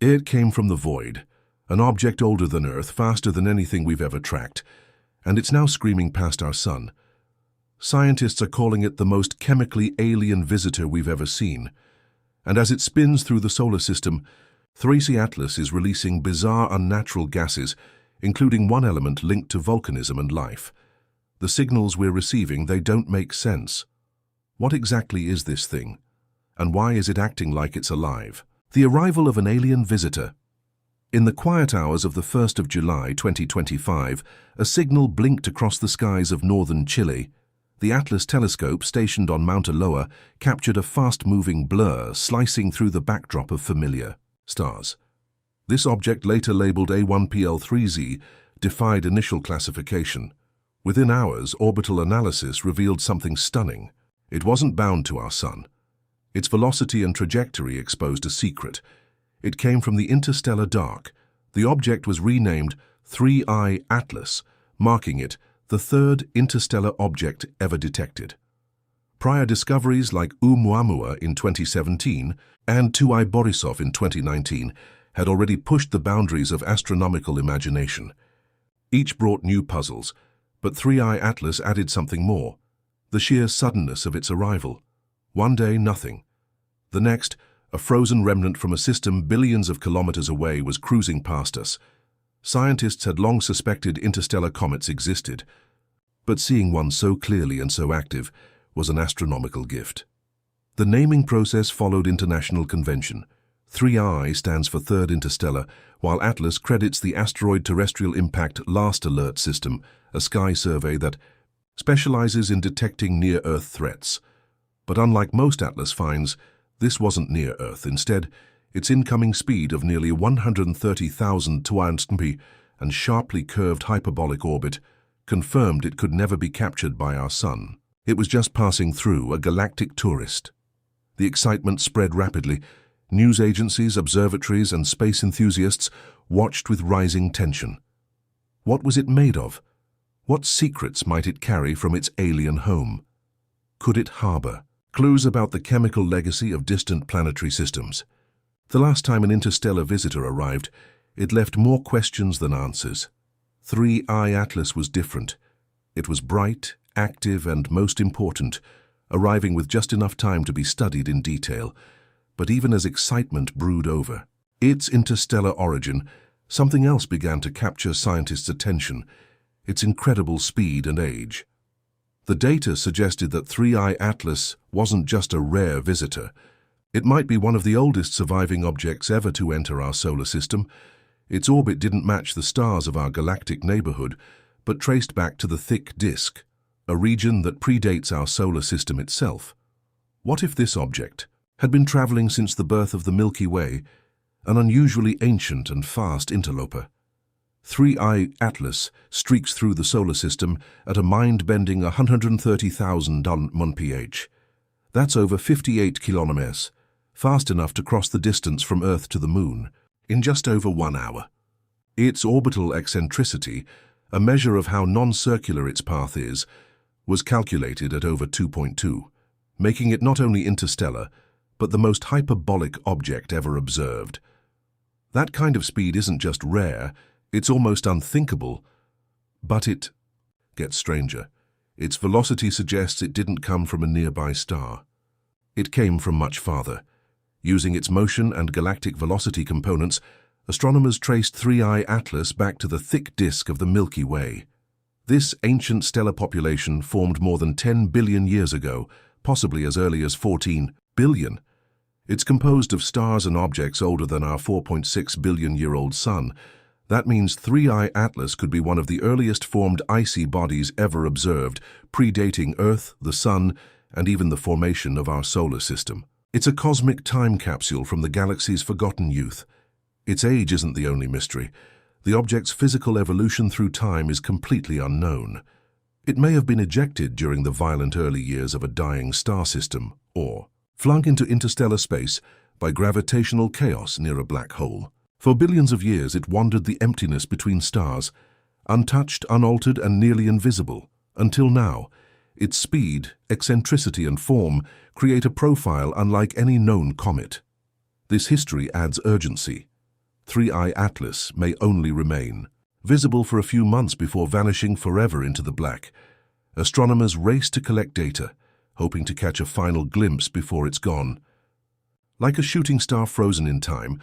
It came from the void, an object older than Earth, faster than anything we've ever tracked, and it's now screaming past our sun. Scientists are calling it the most chemically alien visitor we've ever seen. And as it spins through the solar system, 3C Atlas is releasing bizarre, unnatural gases, including one element linked to volcanism and life. The signals we're receiving, they don't make sense. What exactly is this thing? And why is it acting like it's alive? The arrival of an alien visitor. In the quiet hours of the 1st of July 2025, a signal blinked across the skies of northern Chile. The Atlas telescope, stationed on Mount Aloa, captured a fast-moving blur slicing through the backdrop of familiar stars. This object, later labeled A1PL3Z, defied initial classification. Within hours, orbital analysis revealed something stunning. It wasn't bound to our sun. Its velocity and trajectory exposed a secret. It came from the interstellar dark. The object was renamed 3I Atlas, marking it the third interstellar object ever detected. Prior discoveries like Oumuamua in 2017 and 2I Borisov in 2019 had already pushed the boundaries of astronomical imagination. Each brought new puzzles, but 3I Atlas added something more: the sheer suddenness of its arrival. One day, nothing. The next, a frozen remnant from a system billions of kilometers away was cruising past us. Scientists had long suspected interstellar comets existed, but seeing one so clearly and so active was an astronomical gift. The naming process followed international convention. 3I stands for Third Interstellar, while Atlas credits the Asteroid Terrestrial Impact Last Alert System, a sky survey that specializes in detecting near-Earth threats. But unlike most Atlas finds, this wasn't near Earth. Instead, its incoming speed of nearly 130,000 km and sharply curved hyperbolic orbit confirmed it could never be captured by our sun. It was just passing through, a galactic tourist. The excitement spread rapidly. News agencies, observatories, and space enthusiasts watched with rising tension. What was it made of? What secrets might it carry from its alien home? Could it harbor clues about the chemical legacy of distant planetary systems? The last time an interstellar visitor arrived, it left more questions than answers. 3I Atlas was different. It was bright, active, and most important, arriving with just enough time to be studied in detail. But even as excitement brewed over its interstellar origin, something else began to capture scientists' attention: its incredible speed and age. The data suggested that 3I Atlas wasn't just a rare visitor. It might be one of the oldest surviving objects ever to enter our solar system. Its orbit didn't match the stars of our galactic neighborhood, but traced back to the thick disk, a region that predates our solar system itself. What if this object had been traveling since the birth of the Milky Way, an unusually ancient and fast interloper? 3I Atlas streaks through the solar system at a mind-bending 130,000 mph. That's over 58 kilometers, fast enough to cross the distance from Earth to the Moon in just over 1 hour. Its orbital eccentricity, a measure of how non-circular its path is, was calculated at over 2.2, making it not only interstellar, but the most hyperbolic object ever observed. That kind of speed isn't just rare, it's almost unthinkable. But it gets stranger. Its velocity suggests it didn't come from a nearby star. It came from much farther. Using its motion and galactic velocity components, astronomers traced 3I Atlas back to the thick disk of the Milky Way. This ancient stellar population formed more than 10 billion years ago, possibly as early as 14 billion. It's composed of stars and objects older than our 4.6 billion-year-old sun. That means 3I Atlas could be one of the earliest formed icy bodies ever observed, predating Earth, the Sun, and even the formation of our solar system. It's a cosmic time capsule from the galaxy's forgotten youth. Its age isn't the only mystery. The object's physical evolution through time is completely unknown. It may have been ejected during the violent early years of a dying star system, or flung into interstellar space by gravitational chaos near a black hole. For billions of years it wandered the emptiness between stars, untouched, unaltered, and nearly invisible, until now. Its speed, eccentricity, and form create a profile unlike any known comet. This history adds urgency. 3I Atlas may only remain, visible for a few months before vanishing forever into the black. Astronomers race to collect data, hoping to catch a final glimpse before it's gone. Like a shooting star frozen in time,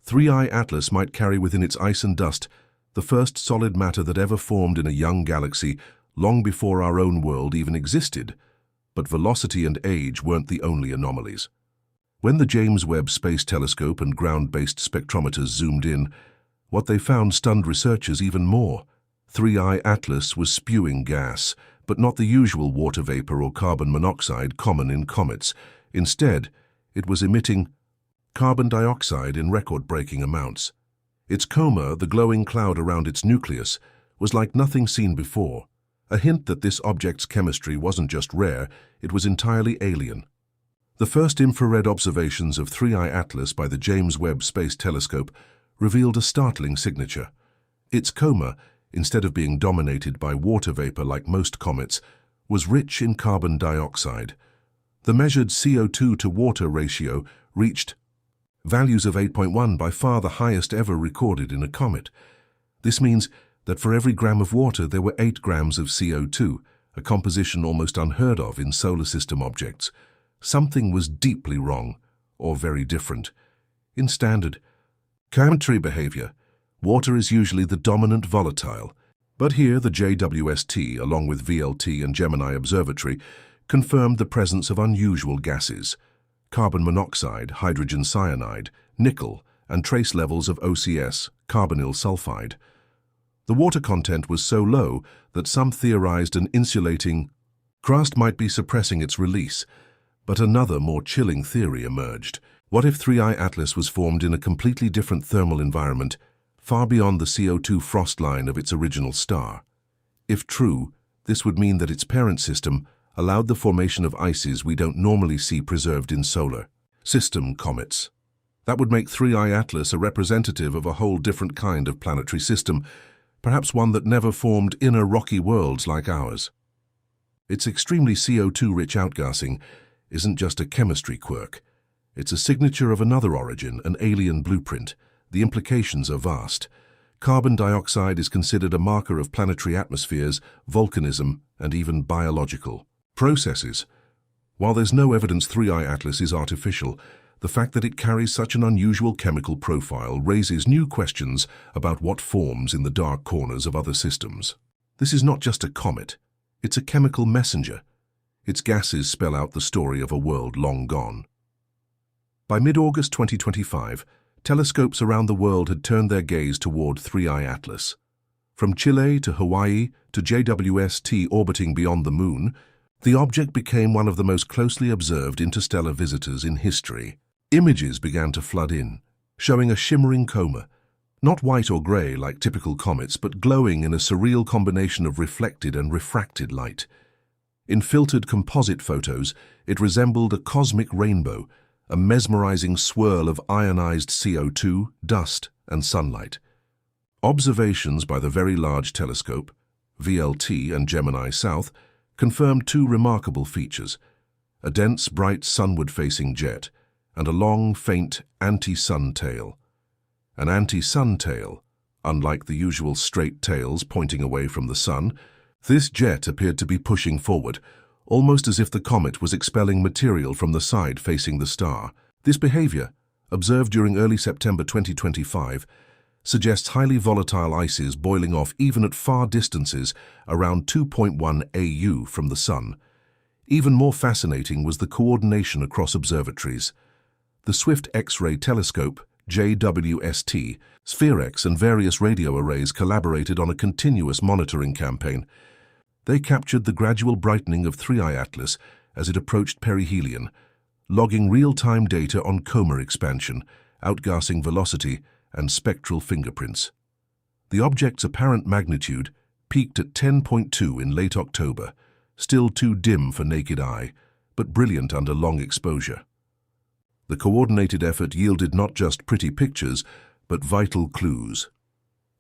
3I Atlas might carry within its ice and dust the first solid matter that ever formed in a young galaxy long before our own world even existed. But velocity and age weren't the only anomalies. When the James Webb Space Telescope and ground-based spectrometers zoomed in, what they found stunned researchers even more. 3I Atlas was spewing gas, but not the usual water vapor or carbon monoxide common in comets. Instead, it was emitting carbon dioxide in record-breaking amounts. Its coma, the glowing cloud around its nucleus, was like nothing seen before, a hint that this object's chemistry wasn't just rare, it was entirely alien. The first infrared observations of 3I Atlas by the James Webb Space Telescope revealed a startling signature. Its coma, instead of being dominated by water vapor like most comets, was rich in carbon dioxide. The measured CO2 to water ratio reached values of 8.1, by far the highest ever recorded in a comet. This means that for every gram of water there were 8 grams of CO2, a composition almost unheard of in solar system objects. Something was deeply wrong, or very different. In standard chemistry behavior, water is usually the dominant volatile, but here the JWST, along with VLT and Gemini Observatory, confirmed the presence of unusual gases: carbon monoxide, hydrogen cyanide, nickel, and trace levels of OCS, carbonyl sulfide. The water content was so low that some theorized an insulating crust might be suppressing its release. But another, more chilling theory emerged. What if 3I Atlas was formed in a completely different thermal environment, far beyond the CO2 frost line of its original star? If true, this would mean that its parent system allowed the formation of ices we don't normally see preserved in solar system comets. That would make 3I Atlas a representative of a whole different kind of planetary system, perhaps one that never formed inner rocky worlds like ours. Its extremely CO2-rich outgassing isn't just a chemistry quirk. It's a signature of another origin, an alien blueprint. The implications are vast. Carbon dioxide is considered a marker of planetary atmospheres, volcanism, and even biological processes. While there's no evidence 3I Atlas is artificial, the fact that it carries such an unusual chemical profile raises new questions about what forms in the dark corners of other systems. This is not just a comet. It's a chemical messenger. Its gases spell out the story of a world long gone. By mid-August 2025, telescopes around the world had turned their gaze toward 3I Atlas. From Chile to Hawaii to JWST orbiting beyond the Moon, the object became one of the most closely observed interstellar visitors in history. Images began to flood in, showing a shimmering coma, not white or gray like typical comets, but glowing in a surreal combination of reflected and refracted light. In filtered composite photos, it resembled a cosmic rainbow, a mesmerizing swirl of ionized CO2, dust, and sunlight. Observations by the Very Large Telescope, VLT and Gemini South, confirmed two remarkable features: a dense, bright sunward-facing jet, and a long, faint anti-sun tail. An anti-sun tail, unlike the usual straight tails pointing away from the sun, this jet appeared to be pushing forward, almost as if the comet was expelling material from the side facing the star. This behavior, observed during early September 2025, suggests highly volatile ices boiling off even at far distances around 2.1 AU from the sun. Even more fascinating was the coordination across observatories. The Swift X-ray Telescope, JWST, SphereX and various radio arrays collaborated on a continuous monitoring campaign. They captured the gradual brightening of 3I Atlas as it approached perihelion, logging real-time data on coma expansion, outgassing velocity, and spectral fingerprints. The object's apparent magnitude peaked at 10.2 in late October, still too dim for naked eye, but brilliant under long exposure. The coordinated effort yielded not just pretty pictures, but vital clues.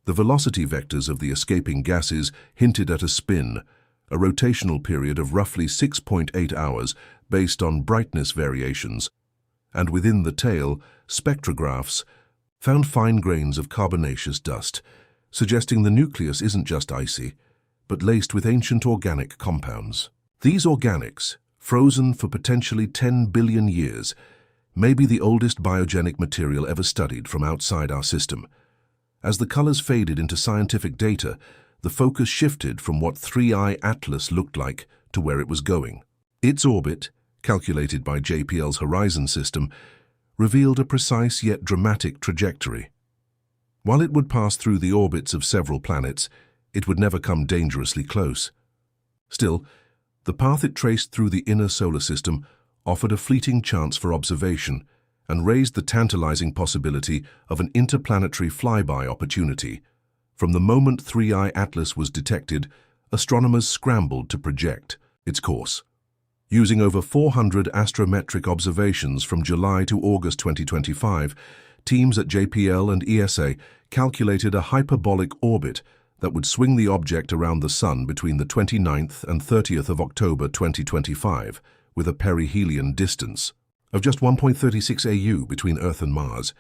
The velocity vectors of the escaping gases hinted at a spin, a rotational period of roughly 6.8 hours based on brightness variations, and within the tail, spectrographs found fine grains of carbonaceous dust, suggesting the nucleus isn't just icy, but laced with ancient organic compounds. These organics, frozen for potentially 10 billion years, may be the oldest biogenic material ever studied from outside our system. As the colors faded into scientific data, the focus shifted from what 3I Atlas looked like to where it was going. Its orbit, calculated by JPL's Horizon system, revealed a precise yet dramatic trajectory. While it would pass through the orbits of several planets, it would never come dangerously close. Still, the path it traced through the inner solar system offered a fleeting chance for observation and raised the tantalizing possibility of an interplanetary flyby opportunity. From the moment 3I Atlas was detected, astronomers scrambled to project its course. Using over 400 astrometric observations from July to August 2025, teams at JPL and ESA calculated a hyperbolic orbit that would swing the object around the Sun between the 29th and 30th of October 2025, with a perihelion distance of just 1.36 AU between Earth and Mars.